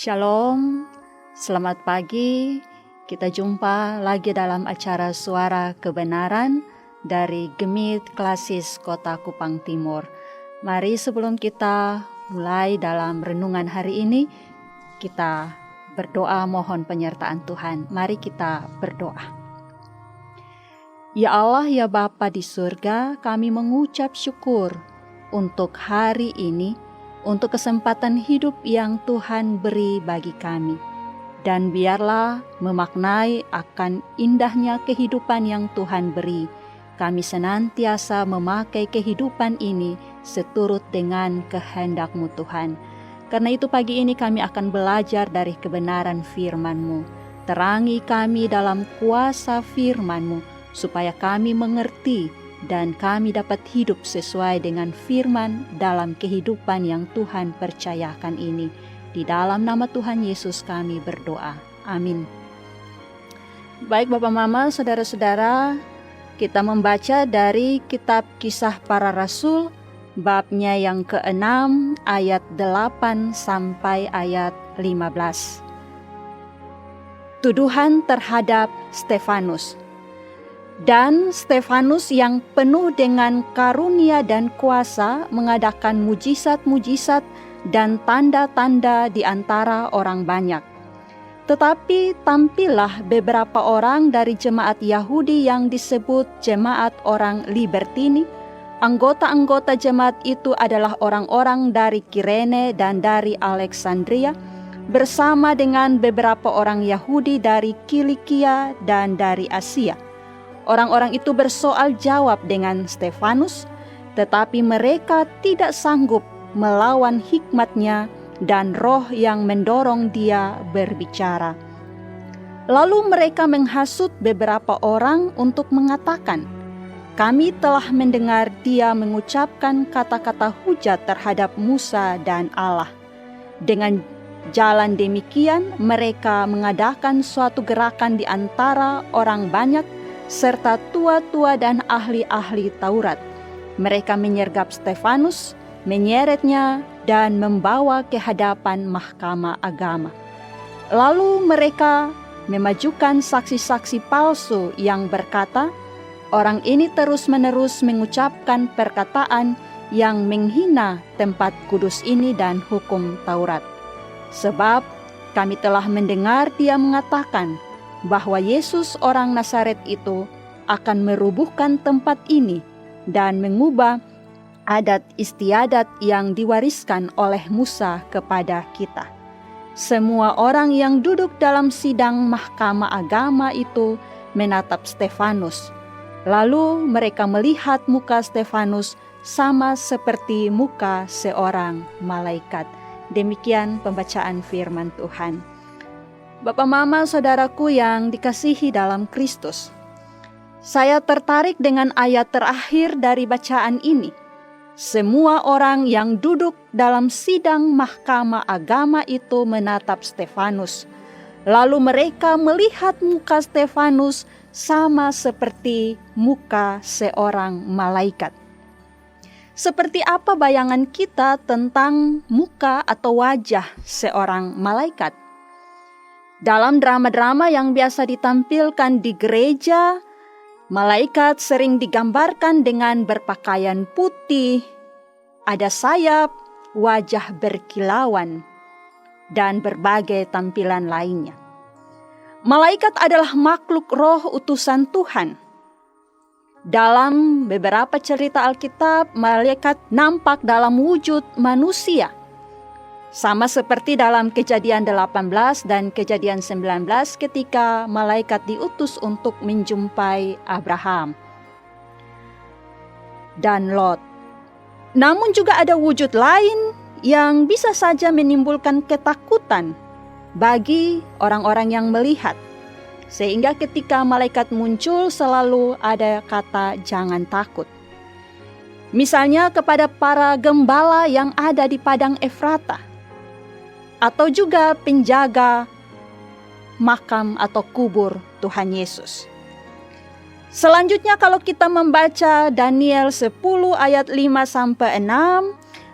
Shalom, selamat pagi. Kita jumpa lagi dalam acara Suara Kebenaran dari Gemit Klasis Kota Kupang Timur. Mari sebelum kita mulai dalam renungan hari ini, kita berdoa mohon penyertaan Tuhan. Mari kita berdoa. Ya Allah, ya Bapa di surga, kami mengucap syukur untuk hari ini, untuk kesempatan hidup yang Tuhan beri bagi kami. Dan biarlah memaknai akan indahnya kehidupan yang Tuhan beri. Kami senantiasa memakai kehidupan ini seturut dengan kehendak-Mu Tuhan. Karena itu pagi ini kami akan belajar dari kebenaran firman-Mu. Terangi kami dalam kuasa firman-Mu, supaya kami mengerti dan kami dapat hidup sesuai dengan firman dalam kehidupan yang Tuhan percayakan ini. Di dalam nama Tuhan Yesus kami berdoa. Amin. Baik Bapak Mama, Saudara-saudara, kita membaca dari kitab Kisah Para Rasul, babnya yang ke-6, ayat 8 sampai ayat 15. Tuduhan terhadap Stefanus. Dan Stefanus yang penuh dengan karunia dan kuasa mengadakan mujizat-mujizat dan tanda-tanda di antara orang banyak. Tetapi tampillah beberapa orang dari jemaat Yahudi yang disebut jemaat orang Libertini. Anggota-anggota jemaat itu adalah orang-orang dari Kirene dan dari Alexandria, bersama dengan beberapa orang Yahudi dari Kilikia dan dari Asia. Orang-orang itu bersoal jawab dengan Stefanus, tetapi mereka tidak sanggup melawan hikmatnya dan roh yang mendorong dia berbicara. Lalu mereka menghasut beberapa orang untuk mengatakan, "Kami telah mendengar dia mengucapkan kata-kata hujat terhadap Musa dan Allah." Dengan jalan demikian, mereka mengadakan suatu gerakan di antara orang banyak serta tua-tua dan ahli-ahli Taurat. Mereka menyergap Stefanus, menyeretnya, dan membawa ke hadapan mahkamah agama. Lalu mereka memajukan saksi-saksi palsu yang berkata, orang ini terus-menerus mengucapkan perkataan yang menghina tempat kudus ini dan hukum Taurat. Sebab kami telah mendengar dia mengatakan bahwa Yesus orang Nazaret itu akan merubuhkan tempat ini dan mengubah adat istiadat yang diwariskan oleh Musa kepada kita. Semua orang yang duduk dalam sidang mahkamah agama itu menatap Stefanus. Lalu mereka melihat muka Stefanus sama seperti muka seorang malaikat. Demikian pembacaan firman Tuhan. Bapak Mama Saudaraku yang dikasihi dalam Kristus, saya tertarik dengan ayat terakhir dari bacaan ini. Semua orang yang duduk dalam sidang mahkamah agama itu menatap Stefanus. Lalu mereka melihat muka Stefanus sama seperti muka seorang malaikat. Seperti apa bayangan kita tentang muka atau wajah seorang malaikat? Dalam drama-drama yang biasa ditampilkan di gereja, malaikat sering digambarkan dengan berpakaian putih, ada sayap, wajah berkilauan, dan berbagai tampilan lainnya. Malaikat adalah makhluk roh utusan Tuhan. Dalam beberapa cerita Alkitab, malaikat nampak dalam wujud manusia. Sama seperti dalam Kejadian 18 dan Kejadian 19 ketika malaikat diutus untuk menjumpai Abraham dan Lot. Namun juga ada wujud lain yang bisa saja menimbulkan ketakutan bagi orang-orang yang melihat. Sehingga ketika malaikat muncul selalu ada kata jangan takut. Misalnya kepada para gembala yang ada di padang Efrata. Atau juga penjaga makam atau kubur Tuhan Yesus. Selanjutnya kalau kita membaca Daniel 10 ayat 5-6,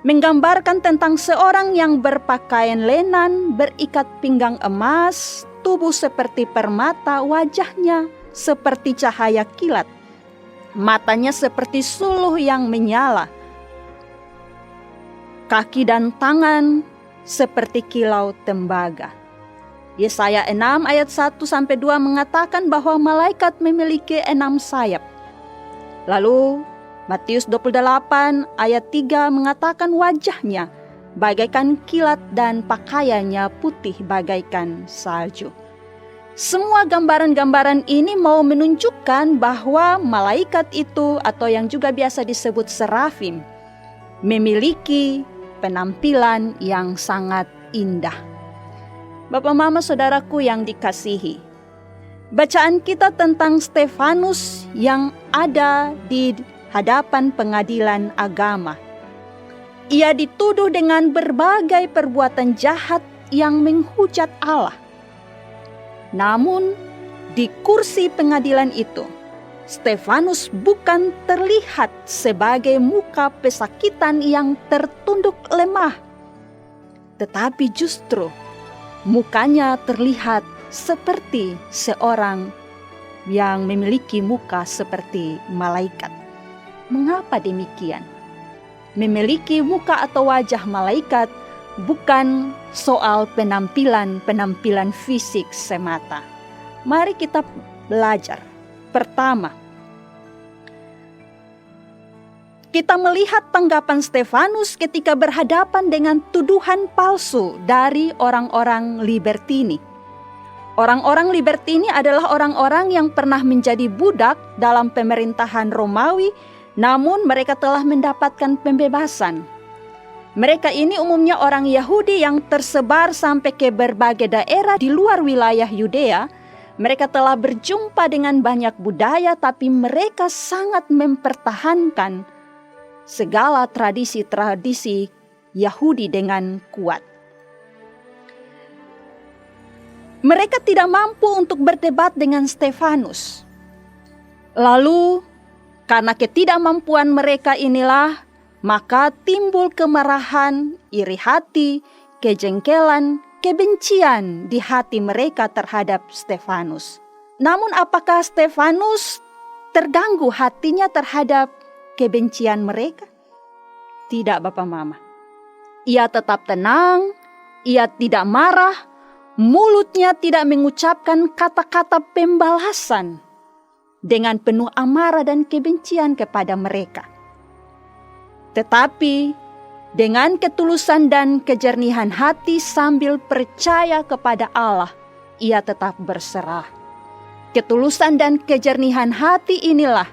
menggambarkan tentang seorang yang berpakaian lenan, berikat pinggang emas, tubuh seperti permata, wajahnya seperti cahaya kilat, matanya seperti suluh yang menyala, kaki dan tangan seperti kilau tembaga. Yesaya 6 ayat 1-2 mengatakan bahwa malaikat memiliki 6 sayap. Lalu Matius 28 ayat 3 mengatakan wajahnya bagaikan kilat dan pakaiannya putih bagaikan salju. Semua gambaran-gambaran ini mau menunjukkan bahwa malaikat itu atau yang juga biasa disebut serafim memiliki penampilan yang sangat indah. Bapak, Mama, Saudaraku yang dikasihi, bacaan kita tentang Stefanus yang ada di hadapan pengadilan agama. Ia dituduh dengan berbagai perbuatan jahat yang menghujat Allah. Namun, di kursi pengadilan itu, Stefanus bukan terlihat sebagai muka pesakitan yang tertunduk lemah, tetapi justru mukanya terlihat seperti seorang yang memiliki muka seperti malaikat. Mengapa demikian? Memiliki muka atau wajah malaikat bukan soal penampilan fisik semata. Mari kita belajar. Pertama, kita melihat tanggapan Stefanus ketika berhadapan dengan tuduhan palsu dari orang-orang Libertini. Orang-orang Libertini adalah orang-orang yang pernah menjadi budak dalam pemerintahan Romawi, namun mereka telah mendapatkan pembebasan. Mereka ini umumnya orang Yahudi yang tersebar sampai ke berbagai daerah di luar wilayah Yudea. Mereka telah berjumpa dengan banyak budaya, tapi mereka sangat mempertahankan segala tradisi-tradisi Yahudi dengan kuat. Mereka tidak mampu untuk berdebat dengan Stefanus. Lalu, karena ketidakmampuan mereka inilah, maka timbul kemarahan, iri hati, kejengkelan, kebencian di hati mereka terhadap Stefanus. Namun apakah Stefanus terganggu hatinya terhadap kebencian mereka? Tidak, Bapak Mama. Ia tetap tenang, ia tidak marah, mulutnya tidak mengucapkan kata-kata pembalasan dengan penuh amarah dan kebencian kepada mereka. Tetapi dengan ketulusan dan kejernihan hati sambil percaya kepada Allah, ia tetap berserah. Ketulusan dan kejernihan hati inilah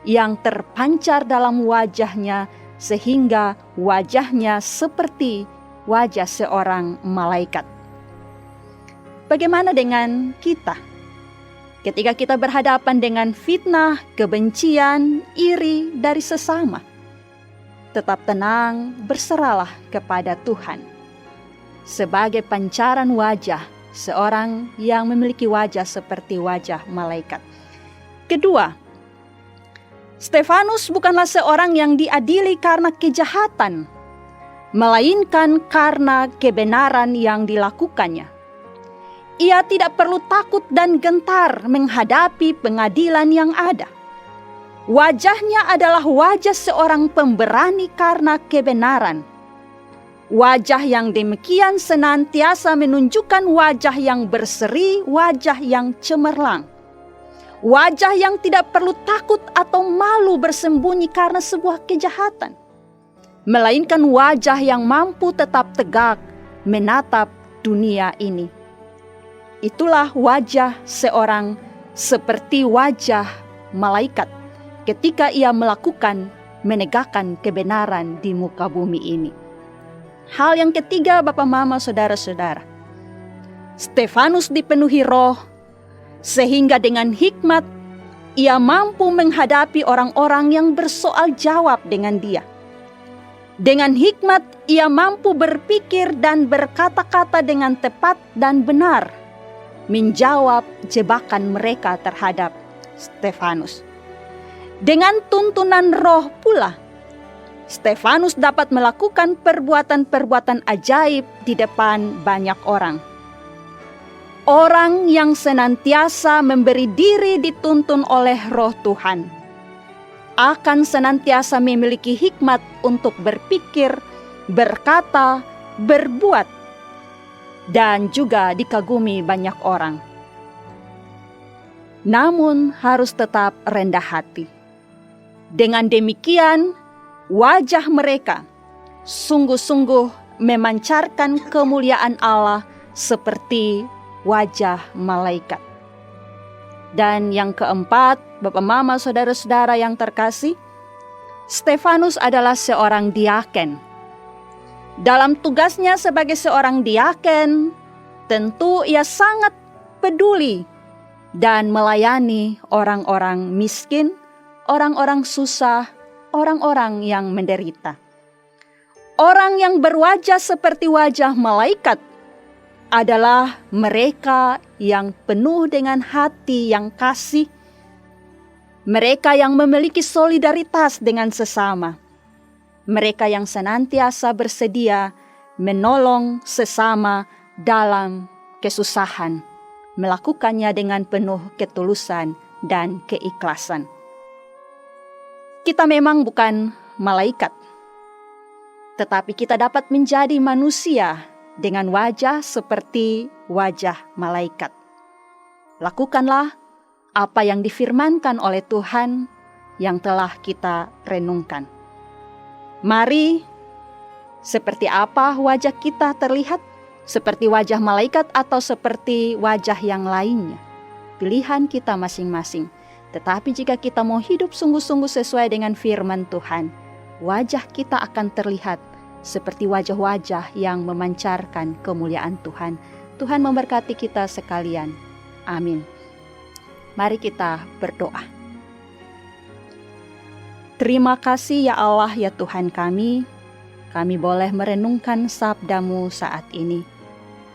yang terpancar dalam wajahnya sehingga wajahnya seperti wajah seorang malaikat. Bagaimana dengan kita? Ketika kita berhadapan dengan fitnah, kebencian, iri dari sesama, tetap tenang, berserahlah kepada Tuhan. Sebagai pancaran wajah seorang yang memiliki wajah seperti wajah malaikat. Kedua, Stefanus bukanlah seorang yang diadili karena kejahatan, melainkan karena kebenaran yang dilakukannya. Ia tidak perlu takut dan gentar menghadapi pengadilan yang ada. Wajahnya adalah wajah seorang pemberani karena kebenaran. Wajah yang demikian senantiasa menunjukkan wajah yang berseri, wajah yang cemerlang. Wajah yang tidak perlu takut atau malu bersembunyi karena sebuah kejahatan. Melainkan wajah yang mampu tetap tegak menatap dunia ini. Itulah wajah seorang seperti wajah malaikat ketika ia menegakkan kebenaran di muka bumi ini. Hal yang ketiga, Bapak, Mama, Saudara-saudara. Stefanus dipenuhi roh, sehingga dengan hikmat ia mampu menghadapi orang-orang yang bersoal jawab dengan dia. Dengan hikmat ia mampu berpikir dan berkata-kata dengan tepat dan benar, menjawab jebakan mereka terhadap Stefanus. Dengan tuntunan roh pula, Stefanus dapat melakukan perbuatan-perbuatan ajaib di depan banyak orang. Orang yang senantiasa memberi diri dituntun oleh Roh Tuhan akan senantiasa memiliki hikmat untuk berpikir, berkata, berbuat, dan juga dikagumi banyak orang. Namun harus tetap rendah hati. Dengan demikian, wajah mereka sungguh-sungguh memancarkan kemuliaan Allah seperti wajah malaikat. Dan yang keempat, Bapak Mama, saudara-saudara yang terkasih, Stefanus adalah seorang diaken. Dalam tugasnya sebagai seorang diaken, tentu ia sangat peduli dan melayani orang-orang miskin, orang-orang susah, orang-orang yang menderita. Orang yang berwajah seperti wajah malaikat adalah mereka yang penuh dengan hati yang kasih, mereka yang memiliki solidaritas dengan sesama, mereka yang senantiasa bersedia menolong sesama dalam kesusahan, melakukannya dengan penuh ketulusan dan keikhlasan. Kita memang bukan malaikat, tetapi kita dapat menjadi manusia dengan wajah seperti wajah malaikat. Lakukanlah apa yang difirmankan oleh Tuhan yang telah kita renungkan. Mari, seperti apa wajah kita terlihat? Seperti wajah malaikat atau seperti wajah yang lainnya? Pilihan kita masing-masing. Tetapi jika kita mau hidup sungguh-sungguh sesuai dengan firman Tuhan, wajah kita akan terlihat seperti wajah-wajah yang memancarkan kemuliaan Tuhan. Tuhan memberkati kita sekalian. Amin. Mari kita berdoa. Terima kasih ya Allah ya Tuhan kami boleh merenungkan sabda-Mu saat ini.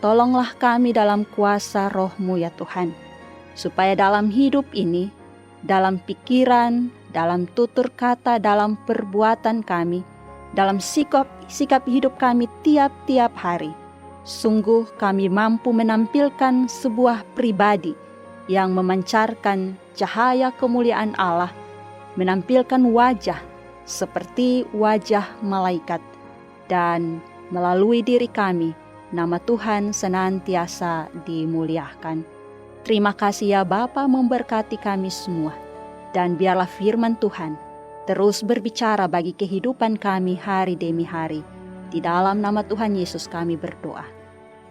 Tolonglah kami dalam kuasa Roh-Mu ya Tuhan, supaya dalam hidup ini, dalam pikiran, dalam tutur kata, dalam perbuatan kami, dalam sikap hidup kami tiap-tiap hari, sungguh kami mampu menampilkan sebuah pribadi yang memancarkan cahaya kemuliaan Allah, menampilkan wajah seperti wajah malaikat, dan melalui diri kami, nama Tuhan senantiasa dimuliakan. Terima kasih ya Bapa, memberkati kami semua, dan biarlah firman Tuhan terus berbicara bagi kehidupan kami hari demi hari. Di dalam nama Tuhan Yesus kami berdoa.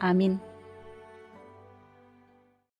Amin.